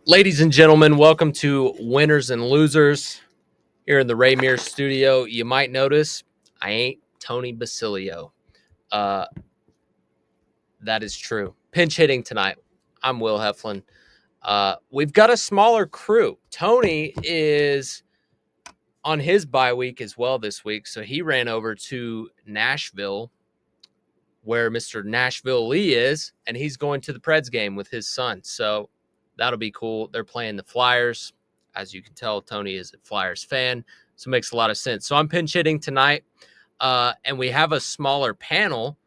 Ladies and gentlemen, welcome to Winners and Losers here in the Raymere studio. You might notice I ain't Tony Basilio. Uh, that is true. Pinch hitting tonight. I'm Will Heflin. We've got a smaller crew. Tony is on his bye week as well this week, so he ran over to Nashville, where Mr. Nashville Lee is, and he's going to the Preds game with his son. So that'll be cool. They're playing the Flyers. As you can tell, Tony is a Flyers fan, so it makes a lot of sense. So I'm pinch hitting tonight, and we have a smaller panel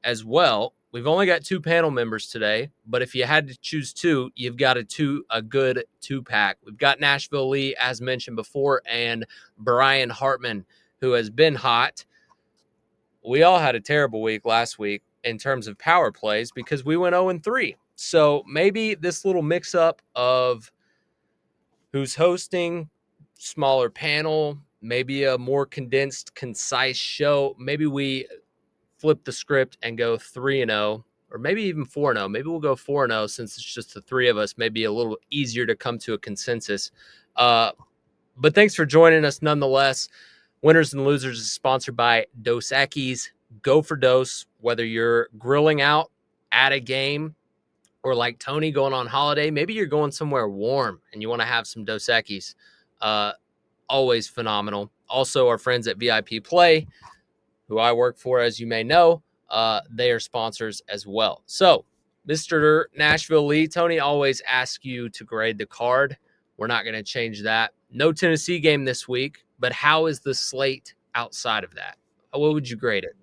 as well. We've only got two panel members today, but if you had to choose two, you've got a good two-pack. We've got Nashville Lee, as mentioned before, and Brian Hartman, who has been hot. We all had a terrible week last week in terms of power plays because we went 0-3. So maybe this little mix up of who's hosting, smaller panel, maybe a more condensed, concise show. Maybe we flip the script and go 3-0, or maybe even 4-0. Maybe we'll go 4-0 since it's just the three of us. Maybe a little easier to come to a consensus. But thanks for joining us nonetheless. Winners and Losers is sponsored by Dos Equis. Go for Dos, whether you're grilling out at a game or like Tony going on holiday. Maybe you're going somewhere warm and you want to have some Dos Equis. Always phenomenal. Also, our friends at VIP Play, who I work for, as you may know, they are sponsors as well. So, Mr. Nashville Lee, Tony always asks you to grade the card. We're not going to change that. No Tennessee game this week, but how is the slate outside of that? What would you grade it?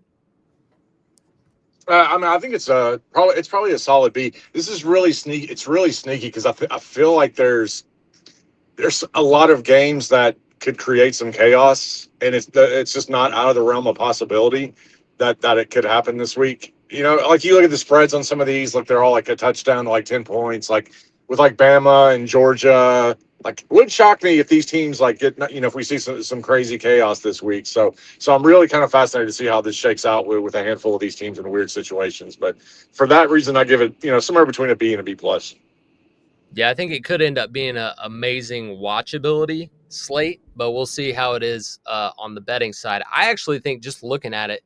I think it's probably a solid B. This is really sneaky. It's really sneaky because I feel like there's a lot of games that could create some chaos, and it's just not out of the realm of possibility that it could happen this week. Like you look at the spreads on some of these, like they're all like a touchdown to like 10 points, like with like Bama and Georgia. Like, it would shock me if these teams like if we see some crazy chaos this week. So I'm really kind of fascinated to see how this shakes out with a handful of these teams in weird situations. But for that reason, I give it somewhere between a B and a B plus. Yeah, I think it could end up being an amazing watchability slate, but we'll see how it is on the betting side. I actually think just looking at it,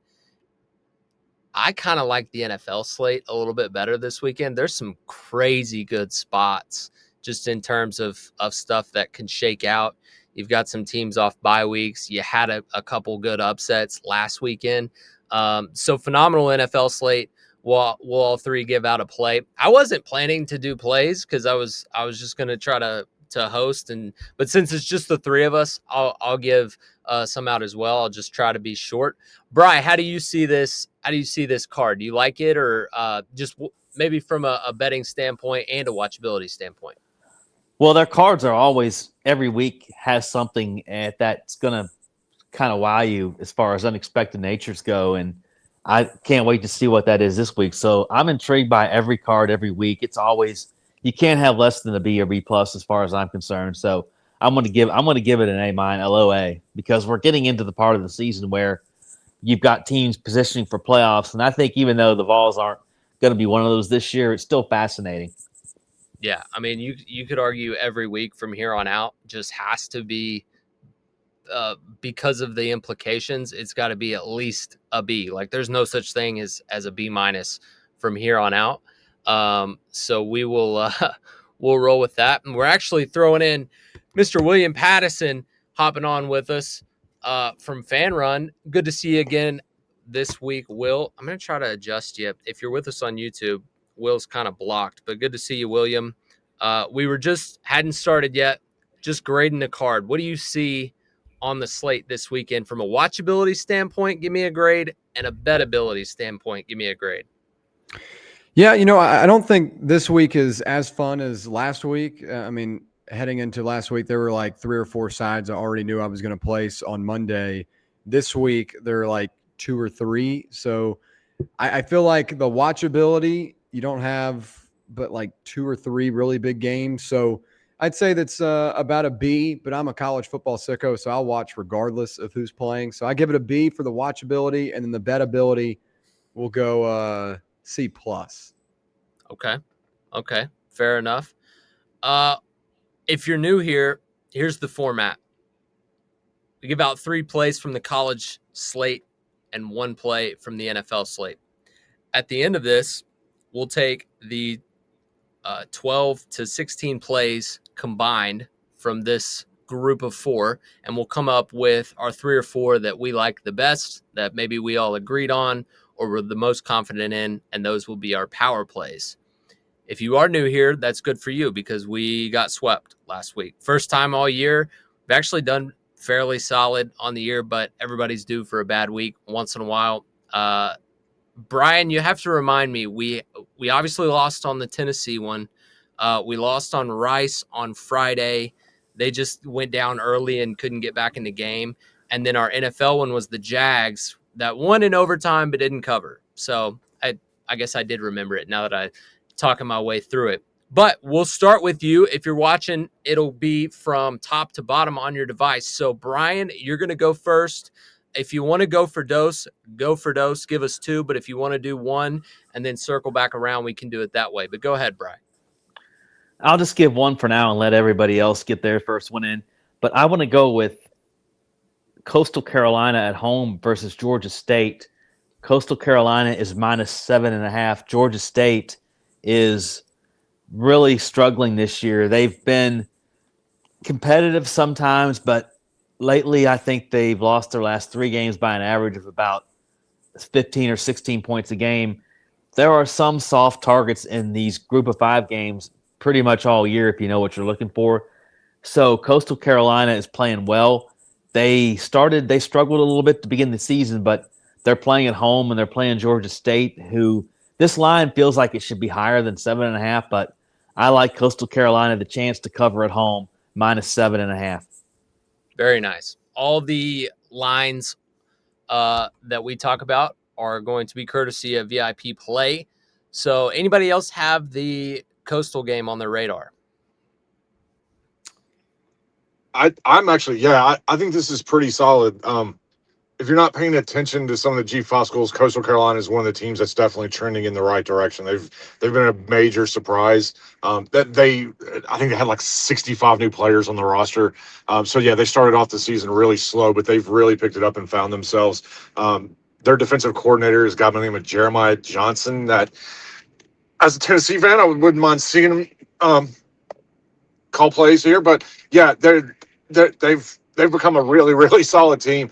I kind of like the NFL slate a little bit better this weekend. There's some crazy good spots just in terms of stuff that can shake out. You've got some teams off bye weeks. You had a couple good upsets last weekend. So phenomenal NFL slate. We'll all three give out a play. I wasn't planning to do plays because I was just going to try to host, but since it's just the three of us, I'll give some out as well. I'll just try to be short. Brian, how do you see this? How do you see this card? Do you like it, or just maybe from a betting standpoint and a watchability standpoint? Well, their cards are always every week has something that's going to kind of wow you as far as unexpected natures go. And I can't wait to see what that is this week. So I'm intrigued by every card every week. It's always, you can't have less than a B or B plus as far as I'm concerned. So I'm going to give it an A minus, low A, because we're getting into the part of the season where you've got teams positioning for playoffs. And I think even though the Vols aren't going to be one of those this year, it's still fascinating. Yeah, I mean, you could argue every week from here on out just has to be because of the implications. It's got to be at least a B. Like, there's no such thing as a B minus from here on out. So we will we'll roll with that, and we're actually throwing in Mr. WIlliam Patteson hopping on with us from Fan Run. Good to see you again this week, Will. I'm going to try to adjust you. If you're with us on YouTube, Will's kind of blocked, but good to see you, William. We were just hadn't started yet, just grading the card. What do you see on the slate this weekend from a watchability standpoint? Give me a grade, and a bettability standpoint. Give me a grade. Yeah, I don't think this week is as fun as last week. I mean, heading into last week, there were like 3 or 4 sides I already knew I was going to place on Monday. This week, there are like 2 or 3. So I feel like the watchability, you don't have but like 2 or 3 really big games. So I'd say that's about a B, but I'm a college football sicko, so I'll watch regardless of who's playing. So I give it a B for the watchability, and then the bettability will C plus. Okay. Fair enough. If you're new here, here's the format. We give out 3 plays from the college slate and 1 play from the NFL slate. At the end of this, we'll take the 12 to 16 plays combined from this group of 4, and we'll come up with our 3 or 4 that we like the best, that maybe we all agreed on or we're the most confident in, and those will be our power plays. If you are new here, that's good for you because we got swept last week. First time all year. We've actually done fairly solid on the year, but everybody's due for a bad week once in a while. Brian, you have to remind me, we obviously lost on the Tennessee one. We lost on Rice on Friday. They just went down early and couldn't get back in the game. And then our NFL one was the Jags that won in overtime but didn't cover. So I guess I did remember it now that I'm talking my way through it. But we'll start with you. If you're watching, it'll be from top to bottom on your device. So, Brian, you're going to go first. If you want to go for dose, go for dose. Give us 2. But if you want to do 1 and then circle back around, we can do it that way. But go ahead, Brian. I'll just give 1 for now and let everybody else get their first one in. But I want to go with Coastal Carolina at home versus Georgia State. Coastal Carolina is -7.5. Georgia State is really struggling this year. They've been competitive sometimes, but lately I think they've lost their last 3 games by an average of about 15 or 16 points a game. There are some soft targets in these group of 5 games pretty much all year if you know what you're looking for. So Coastal Carolina is playing well. They struggled a little bit to begin the season, but they're playing at home and they're playing Georgia State, who this line feels like it should be higher than 7.5, but I like Coastal Carolina the chance to cover at home -7.5. Very nice. All the lines that we talk about are going to be courtesy of VIP Play. So anybody else have the Coastal game on their radar? I'm actually, yeah, I think this is pretty solid. If you're not paying attention to some of the G5 schools, Coastal Carolina is one of the teams that's definitely trending in the right direction. They've been a major surprise. I think they had like 65 new players on the roster. So yeah, they started off the season really slow, but they've really picked it up and found themselves. Their defensive coordinator is a guy by the name of Jeremiah Johnson. That, as a Tennessee fan, I wouldn't mind seeing him call plays here. But yeah, they've become a really, really solid team.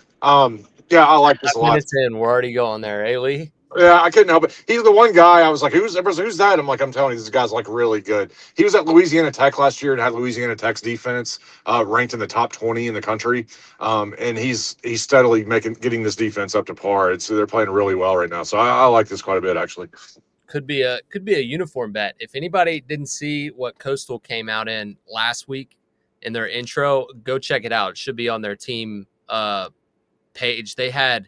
Yeah, I like this a lot. Minutes in, we're already going there, eh, Lee? Yeah, I couldn't help it. He's the one guy I was like, who's that? I'm like, I'm telling you, this guy's like really good. He was at Louisiana Tech last year and had Louisiana Tech's defense ranked in the top 20 in the country. And he's steadily getting this defense up to par. They're playing really well right now. So I like this quite a bit, actually. Could be a uniform bet. If anybody didn't see what Coastal came out in last week in their intro, go check it out. It should be on their team page. They had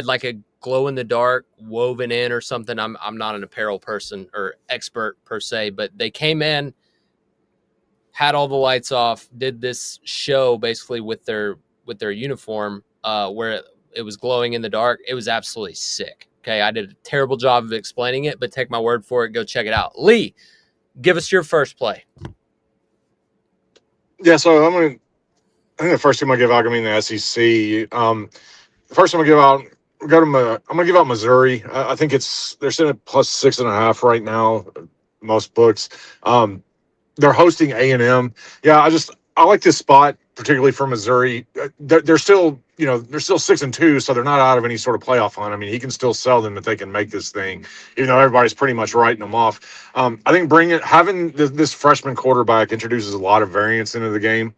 like a glow in the dark woven in or something. I'm not an apparel person or expert per se, but they came in, had all the lights off, did this show basically with their uniform where it was glowing in the dark. It was absolutely sick. Okay, I did a terrible job of explaining it, but take my word for it. Go check it out. Lee, give us your first play. Yeah, so I think the first team I give out, the SEC. The first one I give out, I'm gonna give out Missouri. I think they're sitting at +6.5 right now, most books. They're hosting A&M. Yeah, I like this spot, particularly for Missouri. They're still 6-2, so they're not out of any sort of playoff hunt. I mean, he can still sell them if they can make this thing, even though everybody's pretty much writing them off. I think having this freshman quarterback introduces a lot of variance into the game.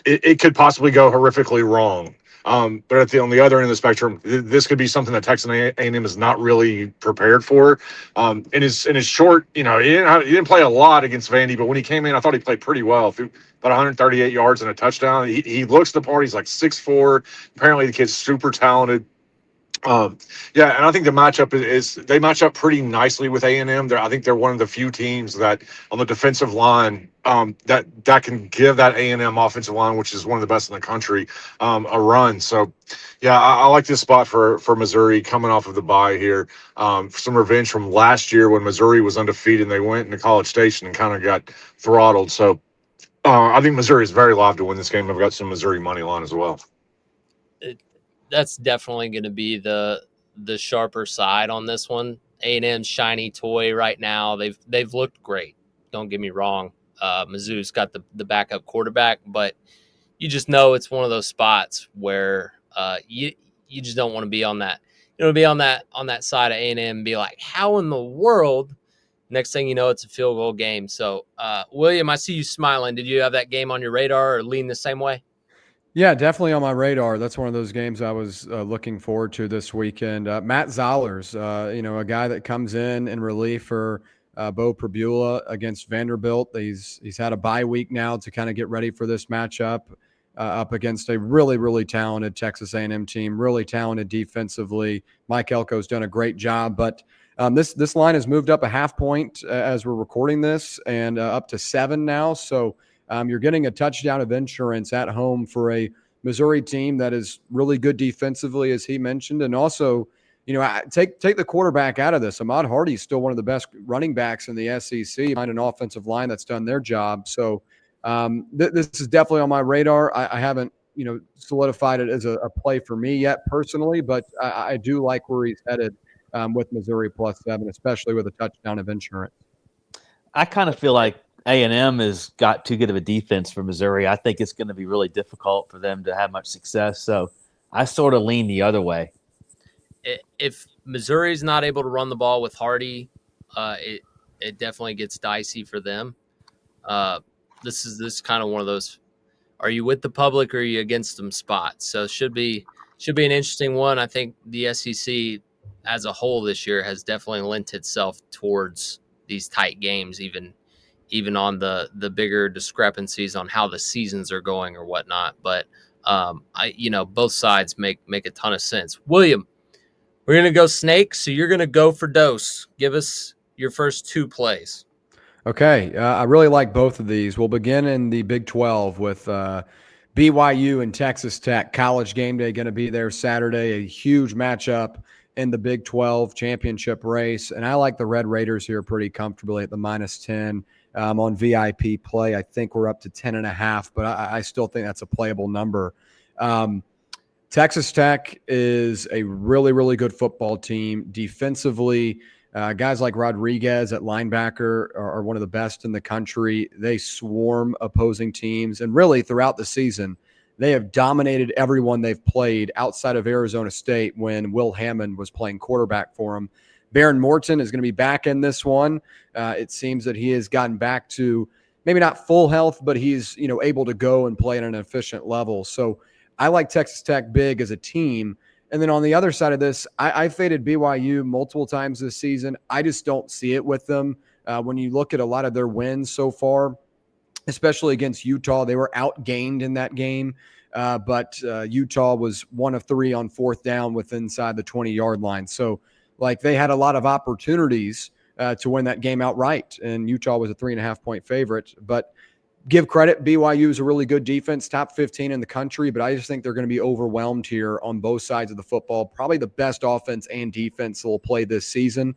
It could possibly go horrifically wrong. But on the other end of the spectrum, this could be something that Texas A&M is not really prepared for. In his short, he didn't play a lot against Vandy, but when he came in, I thought he played pretty well. About 138 yards and a touchdown. He looks the part. He's like 6'4". Apparently, the kid's super talented. Yeah, and I think the matchup they match up pretty nicely with A&M. I think they're one of the few teams that on the defensive line that can give that A&M offensive line, which is one of the best in the country, a run. So, yeah, I like this spot for Missouri coming off of the bye here. Some revenge from last year when Missouri was undefeated and they went into College Station and kind of got throttled. So, I think Missouri is very live to win this game. I've got some Missouri money line as well. That's definitely going to be the sharper side on this one. A&M's shiny toy right now. They've looked great. Don't get me wrong. Mizzou's got the backup quarterback, but you just know it's one of those spots where you just don't want to be on that. You know, be on that side of A&M and be like, how in the world? Next thing you know, it's a field goal game. So, William, I see you smiling. Did you have that game on your radar or lean the same way? Yeah, definitely on my radar. That's one of those games I was looking forward to this weekend. Matt Zollers, a guy that comes in relief for Bo Pribula against Vanderbilt. He's had a bye week now to kind of get ready for this matchup up against a really, really talented Texas A&M team, really talented defensively. Mike Elko's done a great job, but this line has moved up a half point as we're recording this and up to 7 now. So you're getting a touchdown of insurance at home for a Missouri team that is really good defensively, as he mentioned, and also, take the quarterback out of this. Ahmad Hardy's still one of the best running backs in the SEC. Find an offensive line that's done their job. So this is definitely on my radar. I haven't solidified it as a play for me yet personally, but I do like where he's headed with Missouri +7, especially with a touchdown of insurance. I kind of feel like A&M has got too good of a defense for Missouri. I think it's going to be really difficult for them to have much success. So I sort of lean the other way. If Missouri's not able to run the ball with Hardy, it definitely gets dicey for them. This is kind of one of those, are you with the public or are you against them spots? So it should be an interesting one. I think the SEC as a whole this year has definitely lent itself towards these tight games, even on the bigger discrepancies on how the seasons are going or whatnot. But both sides make a ton of sense. William, we're gonna go snake, so you're gonna go for dose. Give us your first 2 plays. Okay, I really like both of these. We'll begin in the Big 12 with BYU and Texas Tech. College game day going to be there Saturday, a huge matchup in the Big 12 championship race. And I like the Red Raiders here pretty comfortably at the -10 on VIP play. I think we're up to 10.5, but I still think that's a playable number. Texas Tech is a really, really good football team. Defensively, guys like Rodriguez at linebacker are one of the best in the country. They swarm opposing teams. And really, throughout the season, they have dominated everyone they've played outside of Arizona State when Will Hammond was playing quarterback for them. Baron Morton is going to be back in this one. It seems that he has gotten back to maybe not full health, but he's able to go and play at an efficient level. So I like Texas Tech big as a team. And then on the other side of this, I faded BYU multiple times this season. I just don't see it with them. When you look at a lot of their wins so far, especially against Utah, they were outgained in that game. But Utah was 1 of 3 on 4th down with inside the 20-yard line. So, they had a lot of opportunities to win that game outright. And Utah was a 3.5-point favorite. But give credit, BYU is a really good defense, top 15 in the country, but I just think they're going to be overwhelmed here on both sides of the football. Probably the best offense and defense they'll play this season.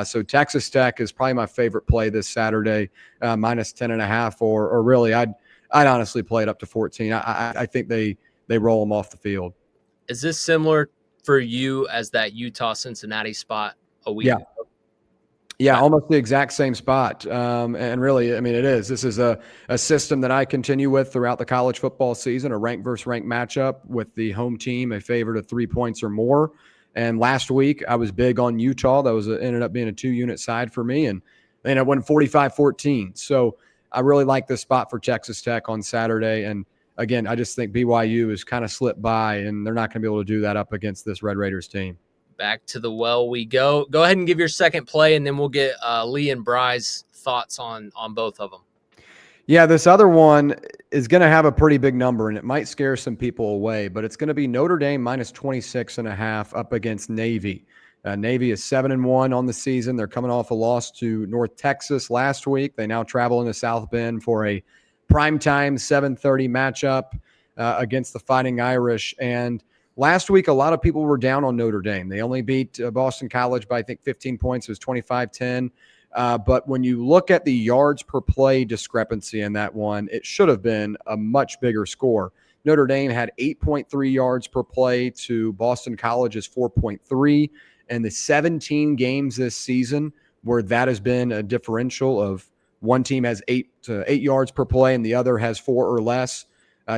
So Texas Tech is probably my favorite play this Saturday, -10.5, or really I'd honestly play it up to 14. I think they roll them off the field. Is this similar for you as that Utah-Cincinnati spot a week ago? Yeah, almost the exact same spot. And really, I mean, it is. This is a system that I continue with throughout the college football season, a rank versus rank matchup with the home team, a favorite of 3 points or more. And last week, I was big on Utah. That was ended up being a 2-unit side for me. And then it went 45-14. So I really like this spot for Texas Tech on Saturday. And again, I just think BYU has kind of slipped by, and they're not going to be able to do that up against this Red Raiders team. Back to the well we go. Go ahead and give your second play, and then we'll get Lee and Bry's thoughts on both of them. Yeah, this other one is going to have a pretty big number, and it might scare some people away, but it's going to be Notre Dame -26.5 up against Navy. Navy is 7-1 on the season. They're coming off a loss to North Texas last week. They now travel into South Bend for a primetime 7:30 matchup against the Fighting Irish. And last week, a lot of people were down on Notre Dame. They only beat Boston College by, I think, 15 points. It was 25-10. But when you look at the yards per play discrepancy in that one, it should have been a much bigger score. Notre Dame had 8.3 yards per play to Boston College's 4.3. And the 17 games this season where that has been a differential of one team has 8 yards per play and the other has 4 or less,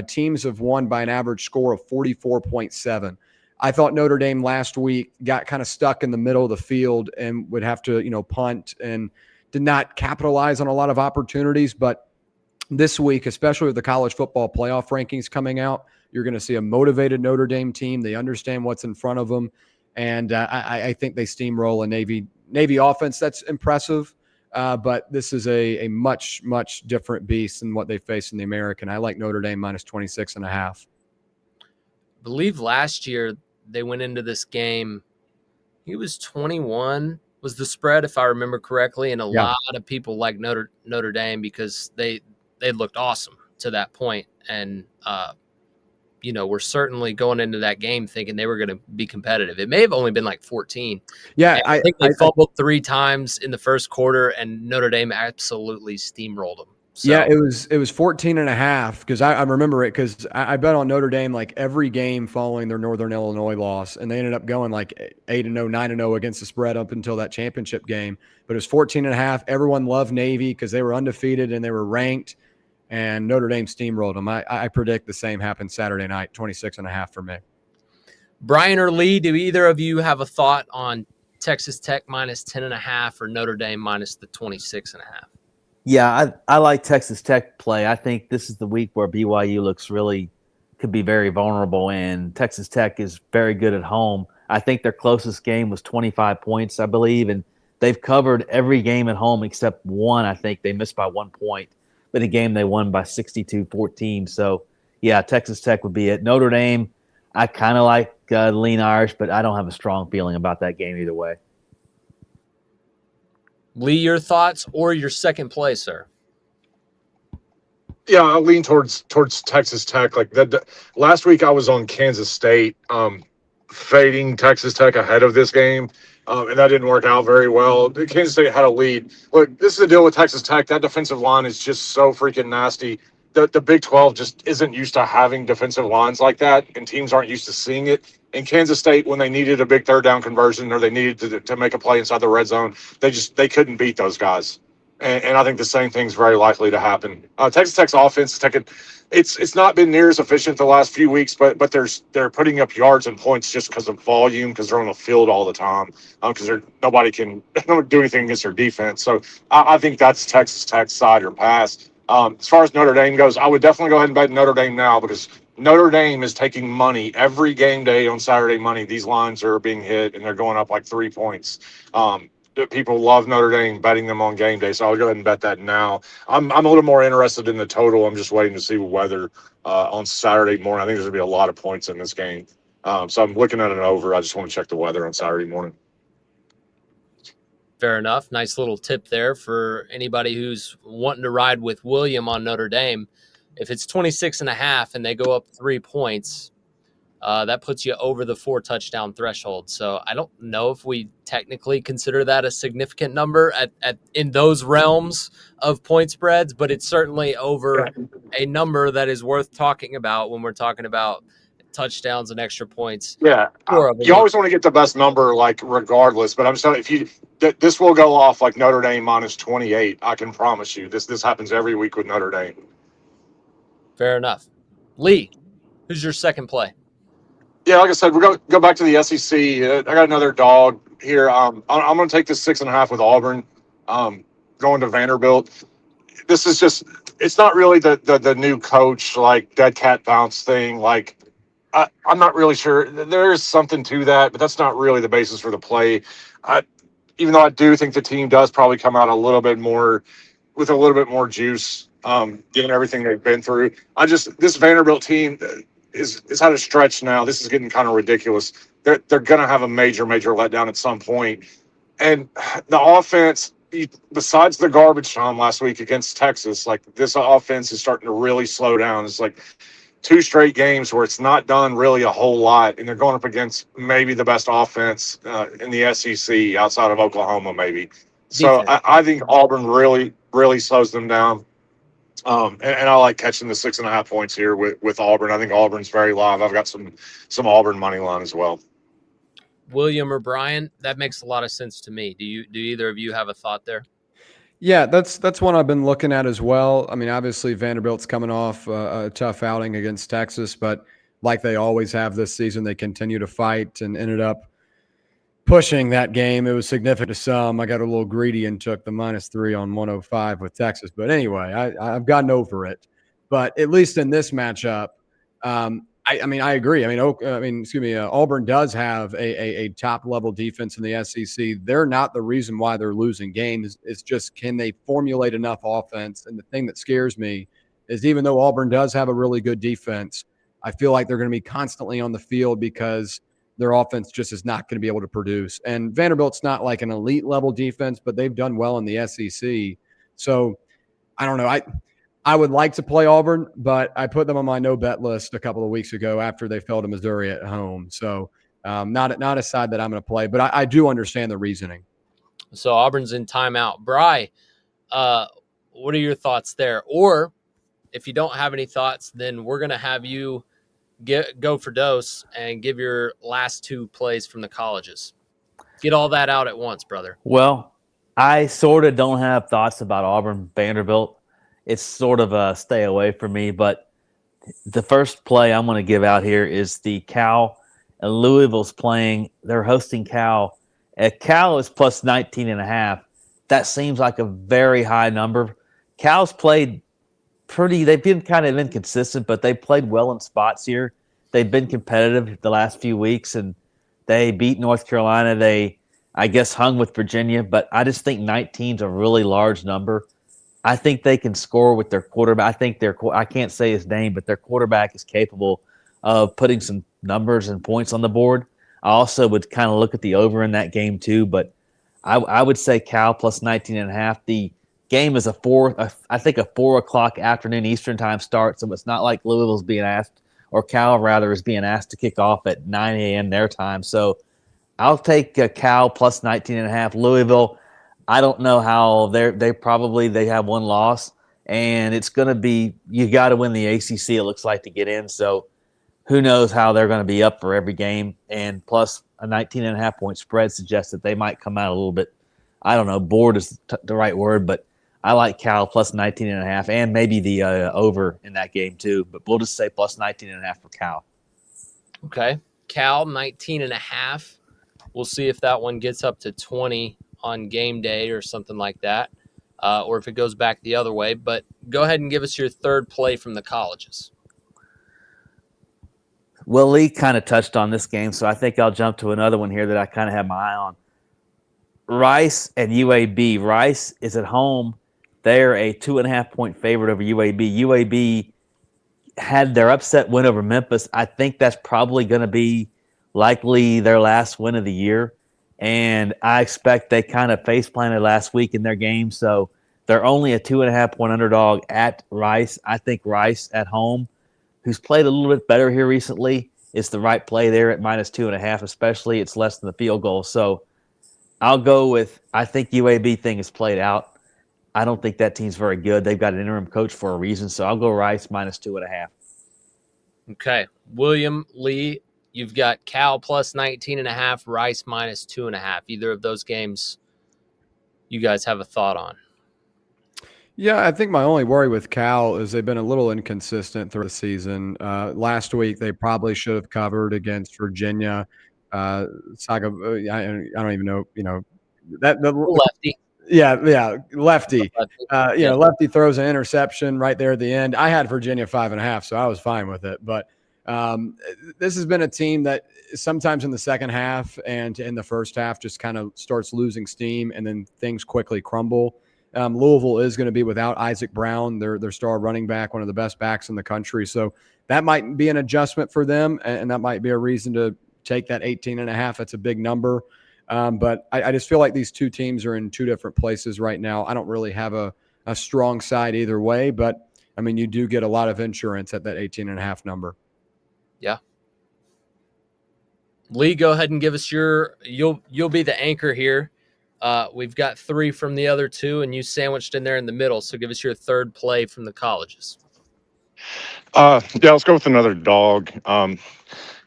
teams have won by an average score of 44.7. I thought Notre Dame last week got kind of stuck in the middle of the field and would have to, punt and did not capitalize on a lot of opportunities. But this week, especially with the college football playoff rankings coming out, you're going to see a motivated Notre Dame team. They understand what's in front of them. And I think they steamroll a Navy offense. That's impressive. But this is a much, much different beast than what they face in the American. I like Notre Dame minus 26.5. I believe last year they went into this game, he was 21 was the spread, if I remember correctly. And a lot of people like Notre Dame because they looked awesome to that point. And, we're certainly going into that game thinking they were going to be competitive. It may have only been like 14. Yeah, I think they fumbled 3 times in the first quarter, and Notre Dame absolutely steamrolled them. So. Yeah, it was 14.5 because I remember it because I bet on Notre Dame like every game following their Northern Illinois loss, and they ended up going like 8-0, 9-0 against the spread up until that championship game. But it was 14.5. Everyone loved Navy because they were undefeated and they were ranked, and Notre Dame steamrolled them. I predict the same happens Saturday night, 26.5 for me. Brian or Lee, do either of you have a thought on Texas Tech minus 10.5 or Notre Dame minus the 26.5? Yeah, I like Texas Tech play. I think this is the week where BYU could be very vulnerable, and Texas Tech is very good at home. I think their closest game was 25 points, I believe, and they've covered every game at home except one. I think they missed by 1 point, but a game they won by 62-14. So, yeah, Texas Tech would be it. Notre Dame, I kind of like lean Irish, but I don't have a strong feeling about that game either way. Lee, your thoughts or your second play, sir? Yeah, I lean towards Texas Tech. Like that last week, I was on Kansas State, fading Texas Tech ahead of this game, and that didn't work out very well. Kansas State had a lead. Look, this is the deal with Texas Tech. That defensive line is just so freaking nasty. The Big 12 just isn't used to having defensive lines like that, and teams aren't used to seeing it. In Kansas State, when they needed a big third down conversion or they needed to make a play inside the red zone, they couldn't beat those guys. And I think the same thing's very likely to happen. Texas Tech's offense, it's not been near as efficient the last few weeks, but they're putting up yards and points just because of volume, because they're on the field all the time, because nobody can do anything against their defense. So I think that's Texas Tech's side or pass. As far as Notre Dame goes, I would definitely go ahead and bet Notre Dame now because Notre Dame is taking money every game day on Saturday money. These lines are being hit and they're going up like 3 points. People love Notre Dame betting them on game day, so I'll go ahead and bet that now. I'm a little more interested in the total. I'm just waiting to see weather on Saturday morning. I think there's going to be a lot of points in this game. So I'm looking at an over. I just want to check the weather on Saturday morning. Fair enough. Nice little tip there for anybody who's wanting to ride with William on Notre Dame. If it's 26.5 and they go up 3 points, that puts you over the 4 touchdown threshold. So I don't know if we technically consider that a significant number in those realms of point spreads, but it's certainly over a number that is worth talking about when we're talking about touchdowns and extra points. Yeah, you always want to get the best number, like regardless. But I'm just telling you, this will go off like Notre Dame minus 28. I can promise you. This happens every week with Notre Dame. Fair enough. Lee, who's your second play? Yeah, like I said, we're go back to the SEC. I got another dog here. I'm going to take this 6.5 with Auburn. Going to Vanderbilt. This is just, it's not really the new coach, like dead cat bounce thing. Like, I'm not really sure. There is something to that, but that's not really the basis for the play. Even though I do think the team does probably come out with a little bit more juice, given everything they've been through. This Vanderbilt team is had a stretch now. This is getting kind of ridiculous. They're going to have a major letdown at some point. And the offense, besides the garbage time last week against Texas, like this offense is starting to really slow down. It's like 2 straight games where it's not done really a whole lot, and they're going up against maybe the best offense in the SEC outside of Oklahoma, maybe. So Defense. I think Auburn really, really slows them down. And I like catching the 6.5 points here with Auburn. I think Auburn's very live. I've got some Auburn money line as well. William or Brian, that makes a lot of sense to me. Do either of you have a thought there? Yeah, that's one I've been looking at as well. I mean, obviously Vanderbilt's coming off a tough outing against Texas, but like they always have this season, they continue to fight and ended up pushing that game. It was significant to some. I got a little greedy and took the -3 on 105 with Texas. But anyway, I've gotten over it. But at least in this matchup, I mean, I agree. I mean, excuse me, Auburn does have a top level defense in the SEC. They're not the reason why they're losing games. It's just, can they formulate enough offense? And the thing that scares me is, even though Auburn does have a really good defense, I feel like they're going to be constantly on the field because their offense just is not going to be able to produce. And Vanderbilt's not like an elite level defense, but they've done well in the SEC. So I don't know. I would like to play Auburn, but I put them on my no bet list a couple of weeks ago after they fell to Missouri at home. So not a side that I'm going to play, but I do understand the reasoning. So Auburn's in timeout. Bri, what are your thoughts there? Or if you don't have any thoughts, then we're going to have you go for dose and give your last two plays from the colleges. Get all that out at once, brother. Well, I sort of don't have thoughts about Auburn Vanderbilt. It's sort of a stay away from me. But the first play I'm going to give out here is the Cal. And Louisville's playing. They're hosting Cal. Cal is plus 19.5. That seems like a very high number. Cal's played pretty. They've been kind of inconsistent, but they played well in spots here. They've been competitive the last few weeks, and they beat North Carolina. They, I guess, hung with Virginia, but I just think 19 is a really large number. I think they can score with their quarterback. I think I can't say his name, but their quarterback is capable of putting some numbers and points on the board. I also would kind of look at the over in that game too, but I would say Cal plus 19.5. The game is I think a 4 o'clock afternoon Eastern time start, so it's not like Louisville's being asked, or Cal rather is being asked to kick off at 9 a.m. their time. So I'll take Cal plus 19.5. Louisville, I don't know how they have one loss, and it's going to be, you got to win the ACC, it looks like, to get in. So who knows how they're going to be up for every game. And plus a 19.5 point spread suggests that they might come out a little bit, I don't know, bored is the right word, but I like Cal plus 19.5 and maybe the over in that game too. But we'll just say plus 19.5 for Cal. Okay. Cal 19.5. We'll see if that one gets up to 20 on game day or something like that, or if it goes back the other way. But go ahead and give us your third play from the colleges. Well, Lee kind of touched on this game, so I think I'll jump to another one here that I kind of have my eye on. Rice and UAB. Rice is at home. They're a 2.5 point favorite over UAB. UAB had their upset win over Memphis. I think that's probably going to be likely their last win of the year. And I expect they kind of face planted last week in their game. So they're only a 2.5 point underdog at Rice. I think Rice at home, who's played a little bit better here recently, is the right play there at -2.5, especially it's less than the field goal. So I'll go with, I think UAB thing is played out. I don't think that team's very good. They've got an interim coach for a reason. So I'll go Rice -2.5. Okay. William, Lee, you've got Cal plus 19.5, Rice -2.5. Either of those games you guys have a thought on? Yeah, I think my only worry with Cal is they've been a little inconsistent through the season. Last week, they probably should have covered against Virginia. Saga, I don't even know, Lefty. Yeah, lefty. Yeah. Lefty throws an interception right there at the end. I had Virginia 5.5, so I was fine with it. But this has been a team that sometimes in the second half and in the first half just kind of starts losing steam, and then things quickly crumble. Louisville is going to be without Isaac Brown, their star running back, one of the best backs in the country. So that might be an adjustment for them, and that might be a reason to take that 18.5. That's a big number. But I just feel like these two teams are in two different places right now. I don't really have a strong side either way, but I mean, you do get a lot of insurance at that 18.5 number. Yeah. Lee, go ahead and give us you'll be the anchor here. We've got 3 from the other 2, and you sandwiched in there in the middle. So give us your third play from the colleges. Yeah, let's go with another dog.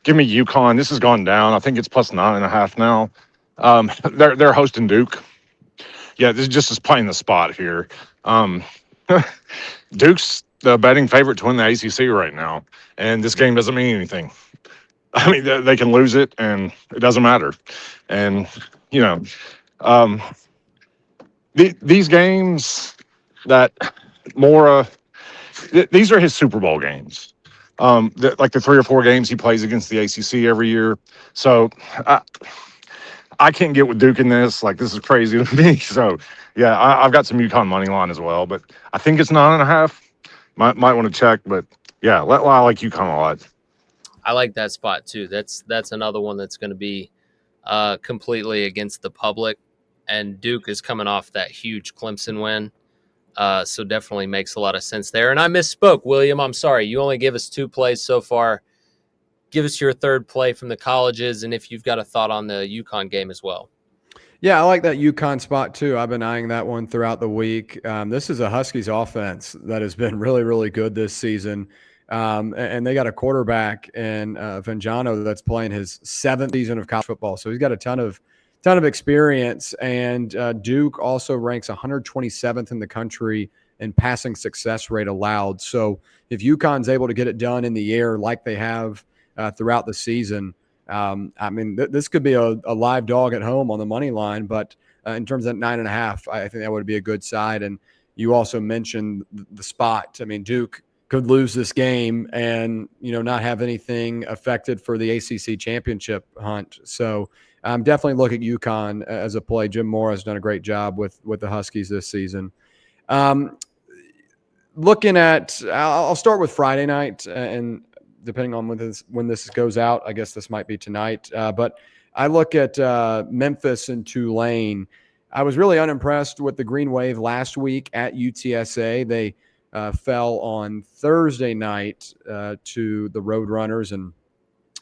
Give me UConn. This has gone down. I think it's plus 9.5 now. They're hosting Duke. Yeah, this just is playing the spot here. Um, Duke's the betting favorite to win the ACC right now, and this game doesn't mean anything. I mean, they can lose it, and it doesn't matter. And you know, um, these games that Mora, these are his Super Bowl games. Like the 3 or 4 games he plays against the ACC every year. So I can't get with Duke in this. Like, this is crazy to me. So yeah, I've got some UConn money line as well, but I think it's 9.5. Might want to check, but yeah, I like UConn a lot. I like that spot too. That's another one that's going to be completely against the public, and Duke is coming off that huge Clemson win. So definitely makes a lot of sense there. And I misspoke, William. I'm sorry. You only gave us 2 plays so far. Give us your third play from the colleges, and if you've got a thought on the UConn game as well. Yeah, I like that UConn spot too. I've been eyeing that one throughout the week. This is a Huskies offense that has been really, really good this season. And they got a quarterback in Vanjano that's playing his 7th season of college football. So he's got a ton of experience. And Duke also ranks 127th in the country in passing success rate allowed. So if UConn's able to get it done in the air like they have throughout the season, I mean, this could be a live dog at home on the money line, but in terms of 9.5, I think that would be a good side. And you also mentioned the spot. I mean, Duke could lose this game and, not have anything affected for the ACC championship hunt. So I'm definitely looking at UConn as a play. Jim Moore has done a great job with the Huskies this season. Looking at, I'll start with Friday night, and depending on when this goes out, I guess this might be tonight. But I look at Memphis and Tulane. I was really unimpressed with the Green Wave last week at UTSA. They fell on Thursday night to the Roadrunners, and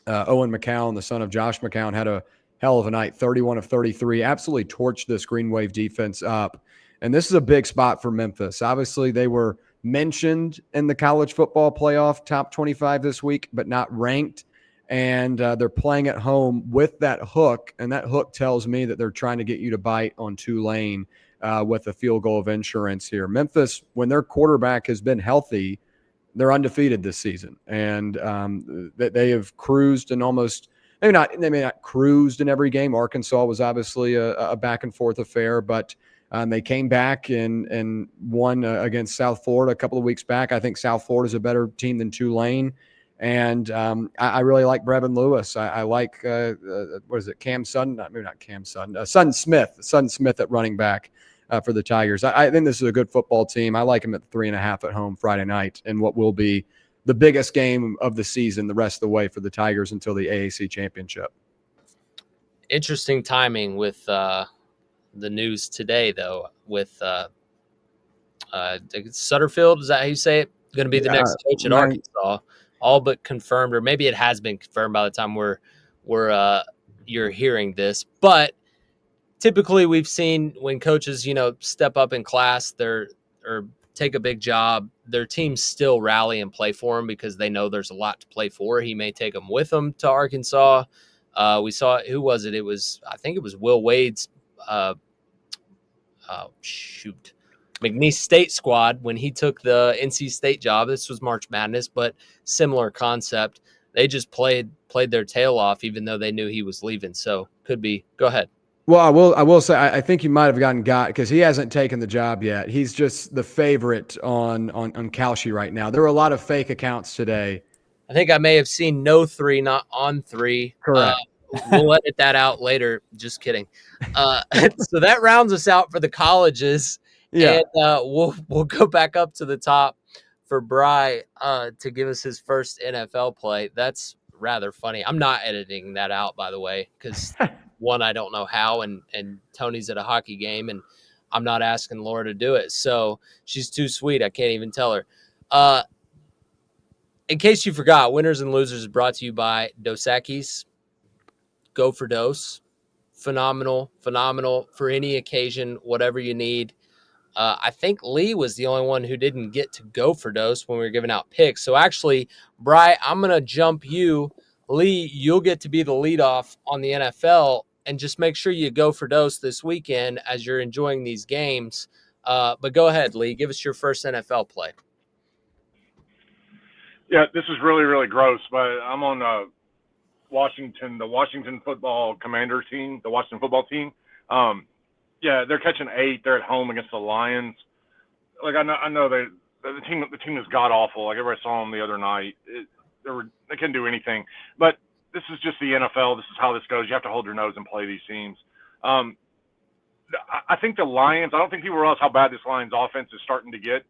Owen McCown, the son of Josh McCown, had a hell of a night, 31 of 33, absolutely torched this Green Wave defense up. And this is a big spot for Memphis. Obviously, they were mentioned in the college football playoff top 25 this week, but not ranked. And they're playing at home with that hook. And that hook tells me that they're trying to get you to bite on Tulane with a field goal of insurance here. Memphis, when their quarterback has been healthy, they're undefeated this season. And they have cruised and almost – they may not cruised in every game. Arkansas was obviously a back and forth affair, but they came back and won against South Florida a couple of weeks back. I think South Florida is a better team than Tulane. And I really like Brevin Lewis. I like, what is it, Cam Sutton? Maybe not Cam Sutton. Sutton Smith at running back for the Tigers. I think this is a good football team. I like them at 3.5 at home Friday night in what will be the biggest game of the season the rest of the way for the Tigers until the AAC championship. Interesting timing with the news today, though, with Sutterfield. Is that how you say it? Going to be the next coach at Arkansas. All but confirmed, or maybe it has been confirmed by the time you're hearing this. But typically, we've seen when coaches, step up in class, or take a big job, their teams still rally and play for him because they know there's a lot to play for. He may take them with him to Arkansas. We saw, who was it? I think it was Will Wade's McNeese State squad when he took the NC State job. This was March Madness, but similar concept. They just played their tail off, even though they knew he was leaving. So could be. Go ahead. Well, I will say I think he might have gotten got because he hasn't taken the job yet. He's just the favorite on Kalshi right now. There were a lot of fake accounts today. I think I may have seen no 3, not on 3. Correct. We'll edit that out later. Just kidding. So that rounds us out for the colleges. Yeah. And we'll go back up to the top for Bri to give us his first NFL play. That's rather funny. I'm not editing that out, by the way, because one, I don't know how, and Tony's at a hockey game, and I'm not asking Laura to do it. So she's too sweet. I can't even tell her. In case you forgot, Winners and Losers is brought to you by Dos Equis. Go for Dos. phenomenal for any occasion, whatever you need. I think Lee was the only one who didn't get to go for dose when we were giving out picks. So actually, Bri, I'm going to jump you. Lee, you'll get to be the leadoff on the NFL, and just make sure you go for dose this weekend as you're enjoying these games. But go ahead, Lee. Give us your first NFL play. Yeah, this is really, really gross, but I'm on the Washington football commander team, the Washington football team. Yeah, they're catching 8. They're at home against the Lions. Like I know the team is god awful. Like everybody saw them the other night. They couldn't do anything. But this is just the NFL. This is how this goes. You have to hold your nose and play these teams. I think the Lions. I don't think people realize how bad this Lions offense is starting to get.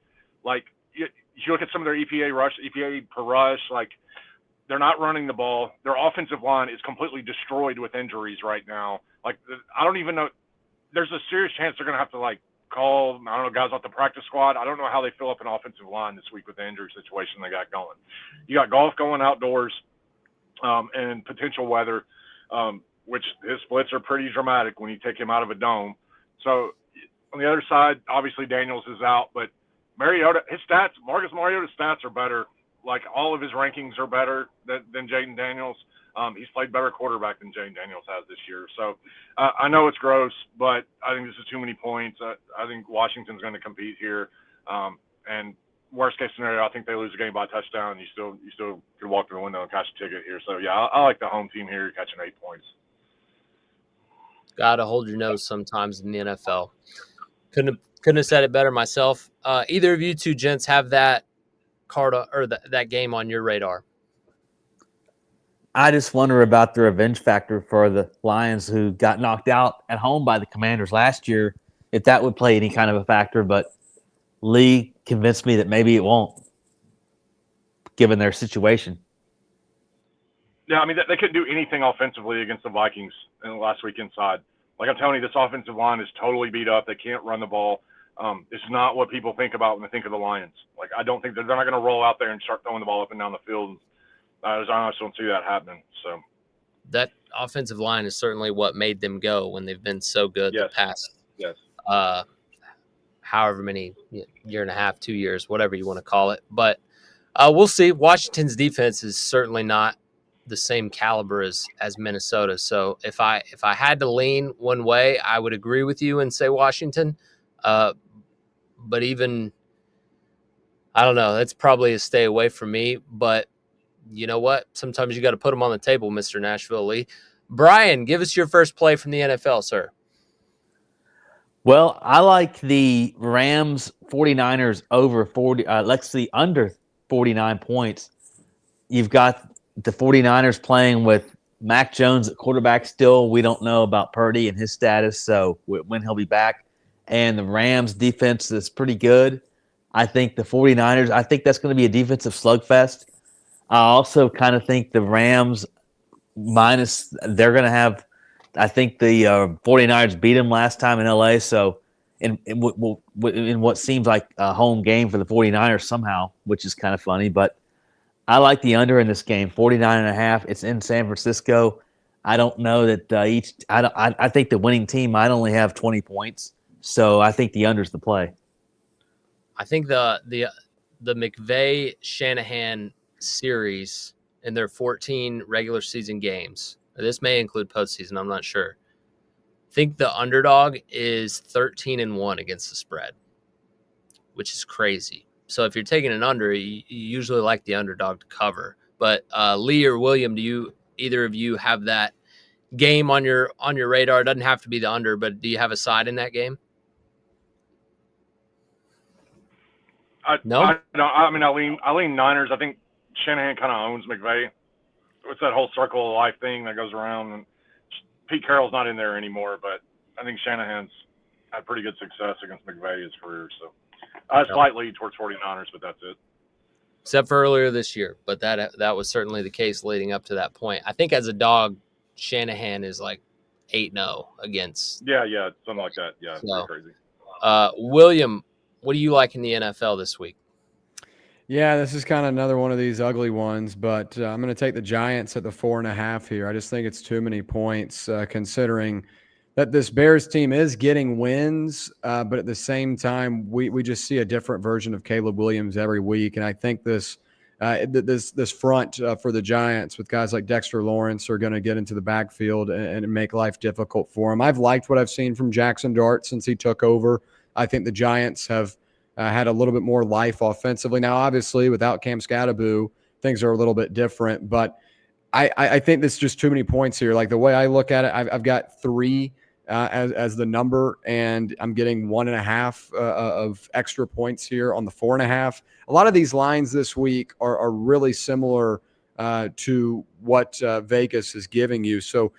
Like you look at some of their EPA per rush. Like they're not running the ball. Their offensive line is completely destroyed with injuries right now. Like I don't even know. There's a serious chance they're going to have to like call, I don't know, guys off the practice squad. I don't know how they fill up an offensive line this week with the injury situation they got going. You got golf going outdoors and potential weather, which his splits are pretty dramatic when you take him out of a dome. So on the other side, obviously Daniels is out, but Marcus Mariota's stats are better. Like all of his rankings are better than Jaden Daniels. He's played better quarterback than Jaden Daniels has this year. So I know it's gross, but I think this is too many points. I think Washington's going to compete here. And worst case scenario, I think they lose the game by a touchdown. You still could walk through the window and catch a ticket here. So yeah, I like the home team here catching 8 points. Got to hold your nose sometimes in the NFL. Couldn't have said it better myself. Either of you two gents have that card or that game on your radar? I just wonder about the revenge factor for the Lions who got knocked out at home by the Commanders last year, if that would play any kind of a factor. But Lee convinced me that maybe it won't, given their situation. Yeah, I mean, they couldn't do anything offensively against the Vikings in the last week inside. Like I'm telling you, this offensive line is totally beat up. They can't run the ball. It's not what people think about when they think of the Lions. Like I don't think they're not going to roll out there and start throwing the ball up and down the field. I just don't see that happening. So that offensive line is certainly what made them go when they've been so good the past however many year and a half, 2 years, whatever you want to call it. But we'll see. Washington's defense is certainly not the same caliber as Minnesota. So if I had to lean one way, I would agree with you and say Washington. But even I don't know, that's probably a stay away from me. But you know what? Sometimes you got to put them on the table, Mr. Nashville Lee. Brian, give us your first play from the NFL, sir. Well, I like the Rams 49ers over 40. Let's see, under 49 points. You've got the 49ers playing with Mac Jones at quarterback still. We don't know about Purdy and his status, so when he'll be back. And the Rams defense is pretty good. I think the 49ers, I think that's going to be a defensive slugfest. I also kind of think the Rams they're going to have, I think the 49ers beat them last time in LA. So in what seems like a home game for the 49ers somehow, which is kind of funny, but I like the under in this game, 49.5. It's in San Francisco. I don't know that I think the winning team might only have 20 points. So I think the under's the play. I think the McVay Shanahan series in their 14 regular season games. This may include postseason. I'm not sure. I think the underdog is 13-1 against the spread, which is crazy. So if you're taking an under, you usually like the underdog to cover. But Lee or William, do either of you have that game on your radar? It doesn't have to be the under, but do you have a side in that game? No. I lean Niners. I think Shanahan kind of owns McVay. It's that whole circle of life thing that goes around. And Pete Carroll's not in there anymore, but I think Shanahan's had pretty good success against McVay his career. So slight lead towards 49ers, but that's it. Except for earlier this year, but that was certainly the case leading up to that point. I think as a dog, Shanahan is like 8-0 against. Yeah, something like that. Yeah, so, crazy. William, what do you like in the NFL this week? Yeah, this is kind of another one of these ugly ones, but I'm going to take the Giants at the 4.5 here. I just think it's too many points, considering that this Bears team is getting wins, but at the same time, we just see a different version of Caleb Williams every week, and I think this front for the Giants with guys like Dexter Lawrence are going to get into the backfield and make life difficult for him. I've liked what I've seen from Jackson Dart since he took over. I think the Giants have had a little bit more life offensively. Now, obviously, without Cam Scattaboo, things are a little bit different. But I think there's just too many points here. Like the way I look at it, I've got 3 as the number, and I'm getting 1.5 of extra points here on the 4.5. A lot of these lines this week are really similar to what Vegas is giving you. So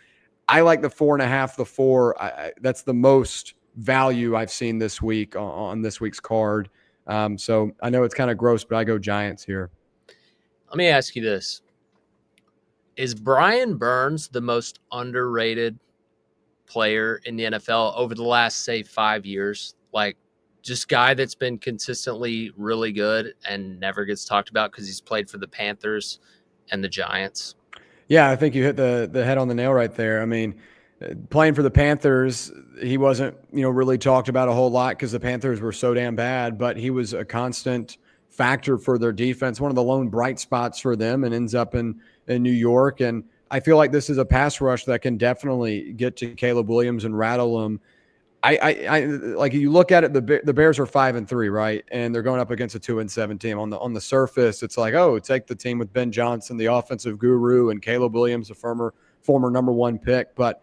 I like the 4.5, the 4. That's the most value I've seen this week on this week's card. So I know it's kind of gross, but I go Giants here. Let me ask you this. Is Brian Burns the most underrated player in the NFL over the last, say, 5 years? Like, just guy that's been consistently really good and never gets talked about because he's played for the Panthers and the Giants. Yeah, I think you hit the head on the nail right there. I mean, playing for the Panthers, he wasn't, really talked about a whole lot because the Panthers were so damn bad, but he was a constant factor for their defense, one of the lone bright spots for them, and ends up in New York. And I feel like this is a pass rush that can definitely get to Caleb Williams and rattle him. I like you look at it. The Bears are 5-3, right, and they're going up against a 2-7 team. On the surface, it's like, oh, take the team with Ben Johnson, the offensive guru, and Caleb Williams, a former number 1 pick. But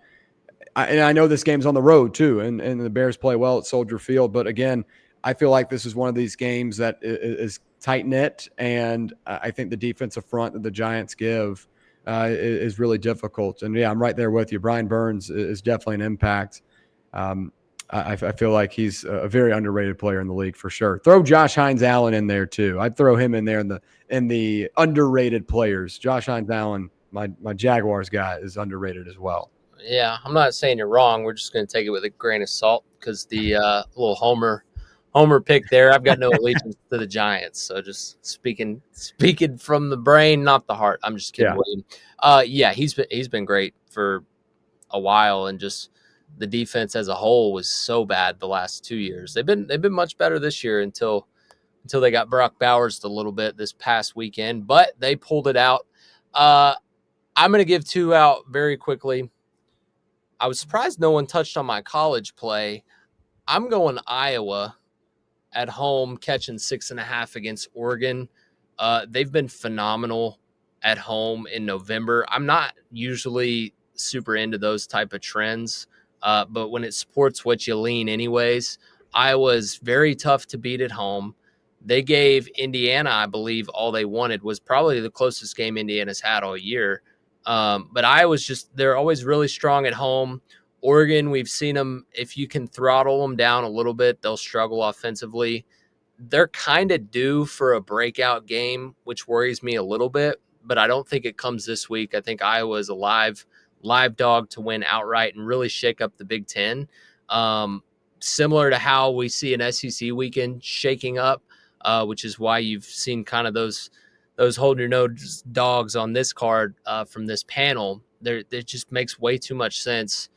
I know this game's on the road too, and the Bears play well at Soldier Field. But again, I feel like this is one of these games that is tight knit, and I think the defensive front that the Giants give is really difficult. And yeah, I'm right there with you. Brian Burns is definitely an impact. I feel like he's a very underrated player in the league for sure. Throw Josh Hines Allen in there too. I'd throw him in there in the underrated players. Josh Hines Allen, my Jaguars guy, is underrated as well. Yeah, I'm not saying you're wrong. We're just going to take it with a grain of salt because the little Homer pick there. I've got no allegiance to the Giants, so just speaking from the brain, not the heart. I'm just kidding. Yeah, he's been great for a while, and just the defense as a whole was so bad the last 2 years. They've been much better this year until they got Brock Bowers a little bit this past weekend, but they pulled it out. I'm going to give 2 out very quickly. I was surprised no one touched on my college play. I'm going Iowa at home, catching 6.5 against Oregon. They've been phenomenal at home in November. I'm not usually super into those type of trends, but when it supports what you lean anyways, Iowa is very tough to beat at home. They gave Indiana, I believe, all they wanted. Was probably the closest game Indiana's had all year. But Iowa's they're always really strong at home. Oregon, we've seen them. If you can throttle them down a little bit, they'll struggle offensively. They're kind of due for a breakout game, which worries me a little bit, but I don't think it comes this week. I think Iowa is a live dog to win outright and really shake up the Big Ten. Similar to how we see an SEC weekend shaking up, which is why you've seen kind of those hold your nose dogs on this card from this panel. It just makes way too much sense.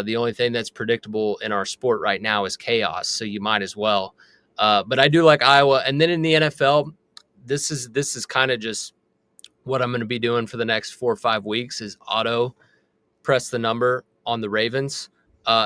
The only thing that's predictable in our sport right now is chaos, so you might as well. But I do like Iowa. And then in the NFL, this is kind of just what I'm going to be doing for the next 4 or 5 weeks is auto press the number on the Ravens.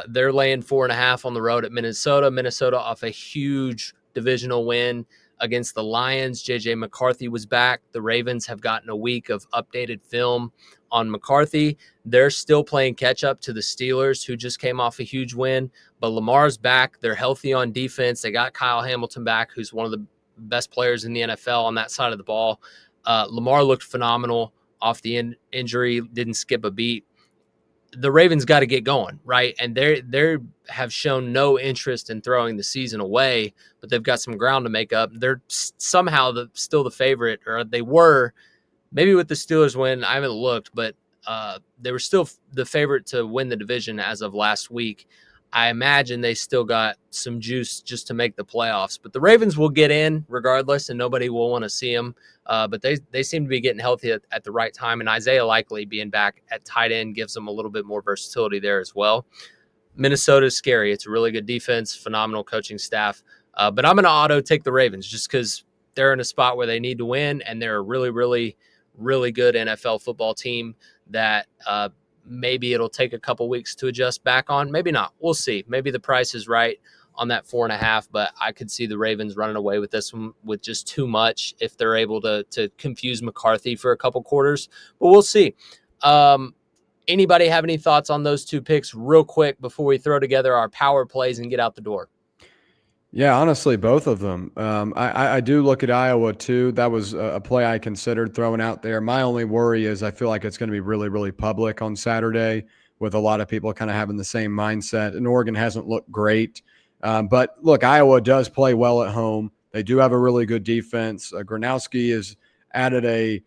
They're laying 4.5 on the road at Minnesota. Minnesota off a huge divisional win against the Lions. J.J. McCarthy was back. The Ravens have gotten a week of updated film on McCarthy. They're still playing catch up to the Steelers, who just came off a huge win. But Lamar's back. They're healthy on defense. They got Kyle Hamilton back, who's one of the best players in the NFL on that side of the ball. Lamar looked phenomenal off the injury, didn't skip a beat. The Ravens got to get going, right? And they have shown no interest in throwing the season away, but they've got some ground to make up. They're somehow still the favorite, or they were. Maybe with the Steelers win, I haven't looked, but they were still the favorite to win the division as of last week. I imagine they still got some juice just to make the playoffs. But the Ravens will get in regardless, and nobody will want to see them. But they seem to be getting healthy at the right time, and Isaiah Likely being back at tight end gives them a little bit more versatility there as well. Minnesota is scary. It's a really good defense, phenomenal coaching staff. But I'm going to auto take the Ravens just because they're in a spot where they need to win, and they're a really, really, really good NFL football team that maybe it'll take a couple weeks to adjust back on. Maybe not. We'll see. Maybe the price is right on that 4.5, but I could see the Ravens running away with this one with just too much if they're able to confuse McCarthy for a couple quarters. But we'll see. Anybody have any thoughts on those two picks real quick before we throw together our power plays and get out the door? Yeah, honestly, both of them. I do look at Iowa too. That was a play I considered throwing out there. My only worry is I feel like it's going to be really, really public on Saturday with a lot of people kind of having the same mindset. And Oregon hasn't looked great. But look, Iowa does play well at home. They do have a really good defense. Gronowski has added a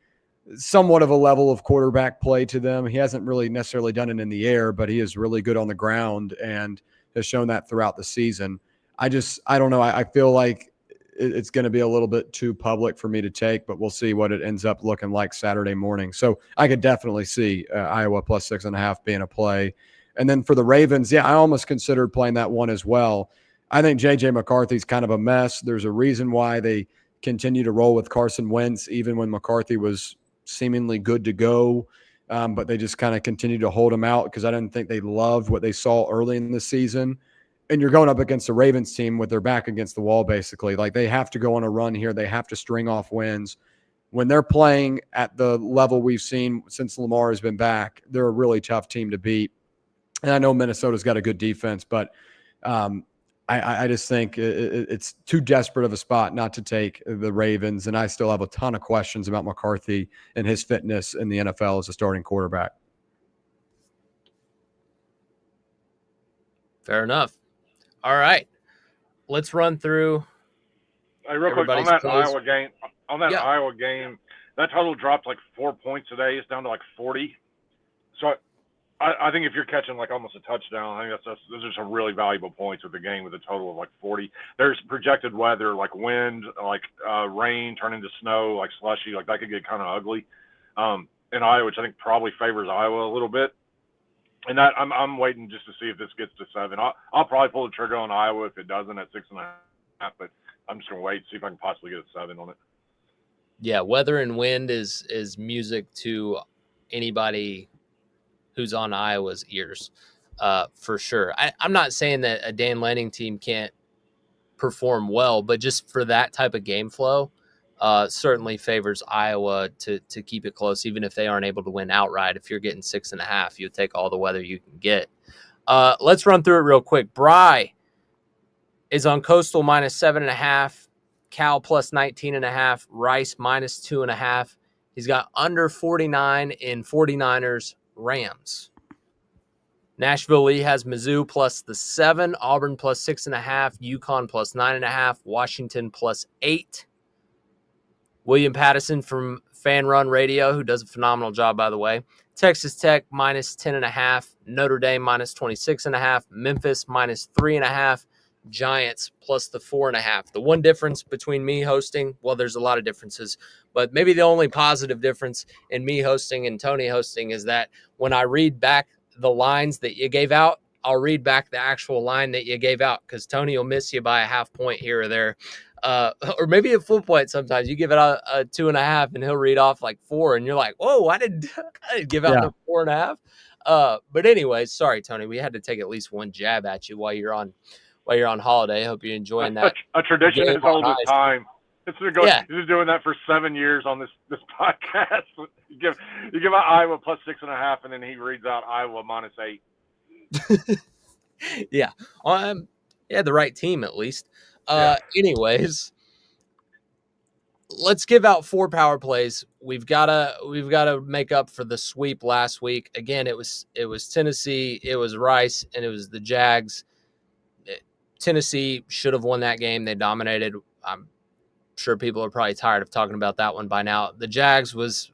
somewhat of a level of quarterback play to them. He hasn't really necessarily done it in the air, but he is really good on the ground and has shown that throughout the season. I don't know. I feel like it's going to be a little bit too public for me to take, but we'll see what it ends up looking like Saturday morning. So I could definitely see Iowa plus 6.5 being a play. And then for the Ravens, yeah, I almost considered playing that one as well. I think J.J. McCarthy's kind of a mess. There's a reason why they continue to roll with Carson Wentz, even when McCarthy was seemingly good to go. But they just kind of continue to hold him out because I didn't think they loved what they saw early in the season. And you're going up against the Ravens team with their back against the wall, basically. Like they have to go on a run here. They have to string off wins. When they're playing at the level we've seen since Lamar has been back, they're a really tough team to beat. And I know Minnesota's got a good defense, but I just think it's too desperate of a spot not to take the Ravens. And I still have a ton of questions about McCarthy and his fitness in the NFL as a starting quarterback. Fair enough. All right. Let's run through. Hey, real quick, on everybody's that plays. Iowa game, that total dropped like 4 points today. It's down to like 40. So I think if you're catching like almost a touchdown, I think those are some really valuable points with the game with a total of like 40. There's projected weather like wind, like rain turn into snow, like slushy, like that could get kind of ugly in Iowa, which I think probably favors Iowa a little bit. And that I'm waiting just to see if this gets to 7. I'll probably pull the trigger on Iowa if it doesn't at 6.5, but I'm just gonna wait and see if I can possibly get a 7 on it. Yeah, weather and wind is music to anybody who's on Iowa's ears, for sure. I'm not saying that a Dan Lanning team can't perform well, but just for that type of game flow, certainly favors Iowa to keep it close, even if they aren't able to win outright. If you're getting 6.5, you take all the weather you can get. Let's run through it real quick. Bry is on Coastal minus 7.5, Cal plus 19.5, Rice minus 2.5. He's got under 49 in 49ers Rams. Nashville Lee has Mizzou plus the 7, Auburn plus 6.5, UConn plus 9.5, Washington plus 8. WIlliam Patteson from Fan Run Radio, who does a phenomenal job, by the way. Texas Tech minus 10.5, Notre Dame minus 26.5, Memphis minus 3.5, Giants plus the 4.5. The one difference between me hosting, well, there's a lot of differences, but maybe the only positive difference in me hosting and Tony hosting is that when I read back the lines that you gave out, I'll read back the actual line that you gave out because Tony will miss you by a half point here or there. Or maybe a full point sometimes. You give it a 2.5 and he'll read off like 4 and you're like, whoa, I didn't give out no 4.5. But anyways, sorry, Tony. We had to take at least one jab at you while you're on holiday. Hope you're enjoying that. A tradition as old as time. This is doing that for 7 years on this podcast. You give out Iowa plus 6.5, and then he reads out Iowa minus 8. Yeah. The right team at least. Anyways, let's give out 4 power plays. We've gotta make up for the sweep last week. Again, it was Tennessee, it was Rice, and it was the Jags. Tennessee should have won that game. They dominated. I'm sure people are probably tired of talking about that one by now. The Jags was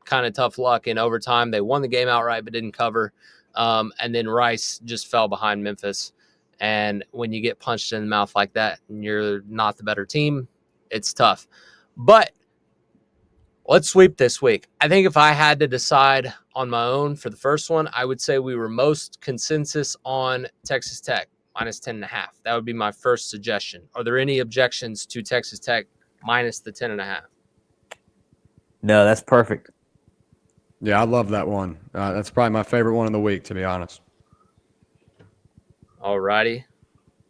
kind of tough luck in overtime. They won the game outright but didn't cover. And then Rice just fell behind Memphis. And when you get punched in the mouth like that and you're not the better team, it's tough. But let's sweep this week. I think if I had to decide on my own for the first one, I would say we were most consensus on Texas Tech minus 10.5. That would be my first suggestion. Are there any objections to Texas Tech minus the 10.5? No, that's perfect. Yeah, I love that one. That's probably my favorite one of the week, to be honest. All righty.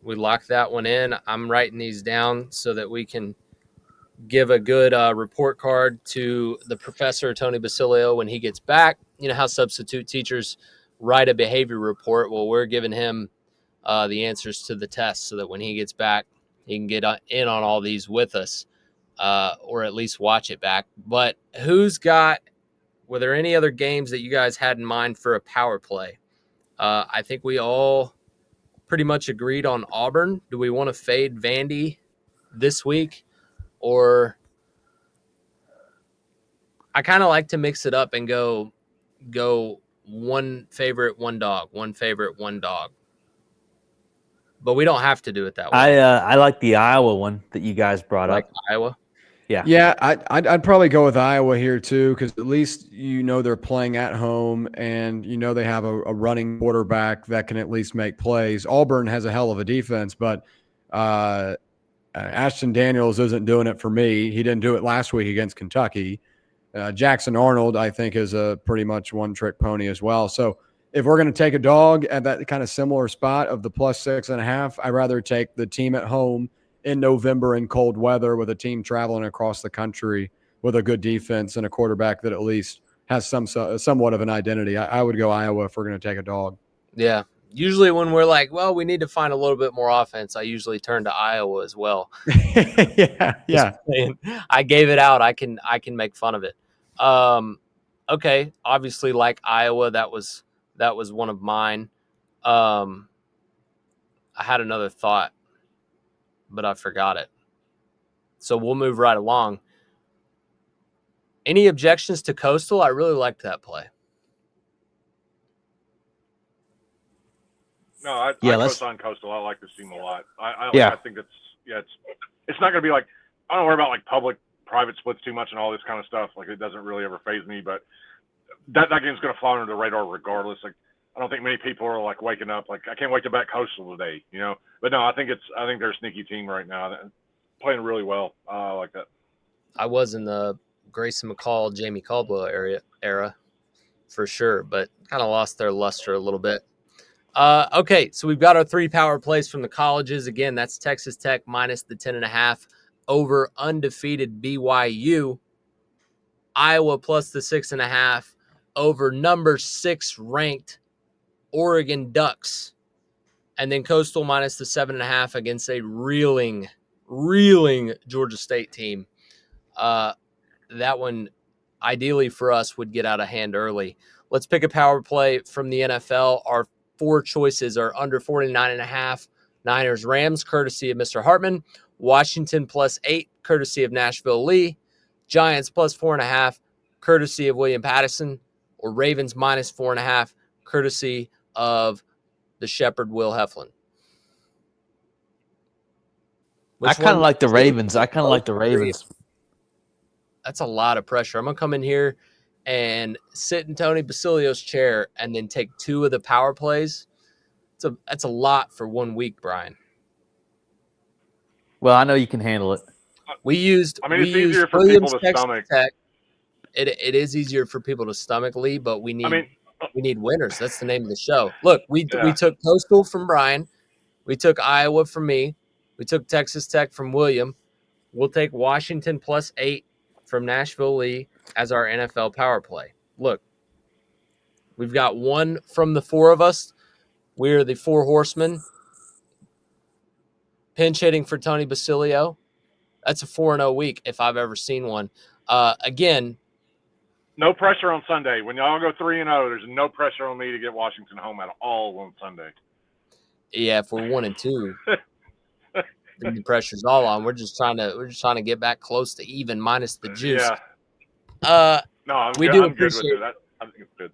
We lock that one in. I'm writing these down so that we can give a good report card to the professor, Tony Basilio, when he gets back. You know how substitute teachers write a behavior report? Well, we're giving him the answers to the test so that when he gets back, he can get in on all these with us, or at least watch it back. But were there any other games that you guys had in mind for a power play? I think we all pretty much agreed on Auburn. Do we want to fade Vandy this week? Or I kind of like to mix it up and go one favorite, one dog, one favorite, one dog. But we don't have to do it that way. I like the Iowa one that you guys brought Like up. Iowa. Yeah, I'd probably go with Iowa here too, because at least they're playing at home, and they have a running quarterback that can at least make plays. Auburn has a hell of a defense, but Ashton Daniels isn't doing it for me. He didn't do it last week against Kentucky. Jackson Arnold, I think, is a pretty much one-trick pony as well. So if we're going to take a dog at that kind of similar spot of the plus 6.5, I'd rather take the team at home in November in cold weather with a team traveling across the country with a good defense and a quarterback that at least has somewhat of an identity. I would go Iowa if we're going to take a dog. Yeah. Usually when we're like, well, we need to find a little bit more offense, I usually turn to Iowa as well. Yeah. I gave it out. I can make fun of it. Okay. Obviously, like Iowa, that was one of mine. I had another thought, but I forgot it. So we'll move right along. Any objections to Coastal? I really liked that play. No, I co-sign Coastal. I like this team a lot. I think it's not going to be like, I don't worry about like public-private splits too much and all this kind of stuff. Like, it doesn't really ever faze me, but that game's going to fly under the radar regardless. Like, I don't think many people are like waking up like, I can't wait to bet Coastal today, But no, I think they're a sneaky team right now, playing really well. I like that. I was in the Grayson McCall, Jamie Caldwell era for sure, but kind of lost their luster a little bit. Okay, so we've got our 3 power plays from the colleges. Again, that's Texas Tech minus the 10.5 over undefeated BYU. Iowa plus the 6.5 over number 6 ranked Oregon Ducks. And then Coastal minus the 7.5 against a reeling Georgia State team. That one, ideally for us, would get out of hand early. Let's pick a power play from the NFL. Our 4 choices are under 49.5. Niners Rams, courtesy of Mr. Hartman. Washington plus 8, courtesy of Nashville Lee. Giants plus 4.5, courtesy of WIlliam Patteson. Or Ravens minus 4.5, courtesy of the Shepherd Will Heflin. I kind of like the Ravens. That's a lot of pressure. I'm going to come in here and sit in Tony Basilio's chair and then take 2 of the power plays. That's a lot for 1 week, Brian. Well, I know you can handle it. We used easier for Williams, people to Texas stomach. Tech. It is easier for people to stomach, Lee, but we need winners. That's the name of the show. Look, we took Coastal from Brian. We took Iowa from me. We took Texas Tech from William. We'll take Washington plus 8 from Nashville Lee as our NFL power play. Look, we've got 1 from the 4 of us. We're the 4 horsemen. Pinch hitting for Tony Basilio. That's a 4-0 week if I've ever seen one. Again, no pressure on Sunday. When y'all go 3-0, there's no pressure on me to get Washington home at all on Sunday. Yeah, if we're 1-2, the pressure's all on. We're just trying to get back close to even minus the juice. Yeah. No, I'm good with it. I think it's good.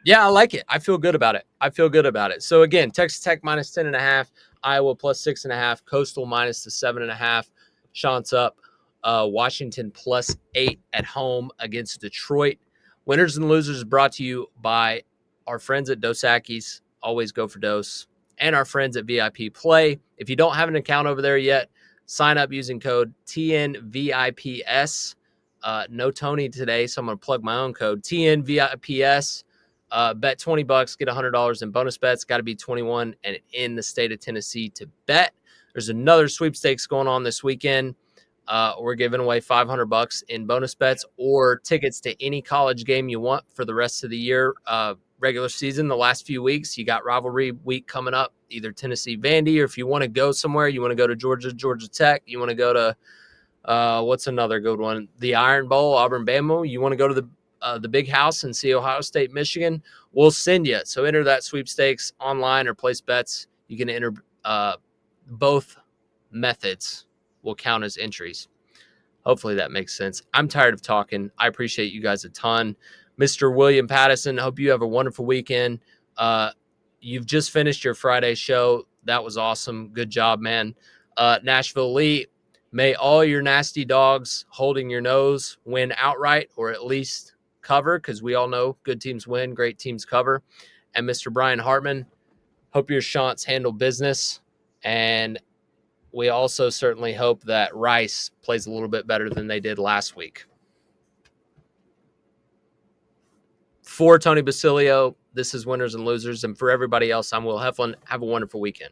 Yeah, I like it. I feel good about it. So again, Texas Tech minus 10.5, Iowa plus 6.5, Coastal minus the 7.5. Sean's up. Washington plus 8 at home against Detroit. Winners and losers brought to you by our friends at Dos Equis. Always go for Dos. And our friends at VIP Play. If you don't have an account over there yet, sign up using code TNVIPS. No Tony today, so I'm going to plug my own code TNVIPS. Bet $20, get $100 in bonus bets. Got to be 21 and in the state of Tennessee to bet. There's another sweepstakes going on this weekend. We're giving away $500 in bonus bets or tickets to any college game you want for the rest of the year. Regular season, the last few weeks, you got rivalry week coming up, either Tennessee Vandy, or if you want to go somewhere, you want to go to Georgia Tech, you want to go to what's another good one? The Iron Bowl, Auburn Bama. You want to go to the Big House and see Ohio State, Michigan? We'll send you. So enter that sweepstakes online or place bets. You can enter both methods will count as entries. Hopefully that makes sense. I'm tired of talking. I appreciate you guys a ton. Mr. WIlliam Patteson, hope you have a wonderful weekend. You've just finished your Friday show. That was awesome. Good job, man. Nashville Lee, may all your nasty dogs holding your nose win outright or at least cover, because we all know good teams win, great teams cover. And Mr. Brian Hartman, hope your Shants handle business. And we also certainly hope that Rice plays a little bit better than they did last week. For Tony Basilio, this is Winners and Losers. And for everybody else, I'm Will Heflin. Have a wonderful weekend.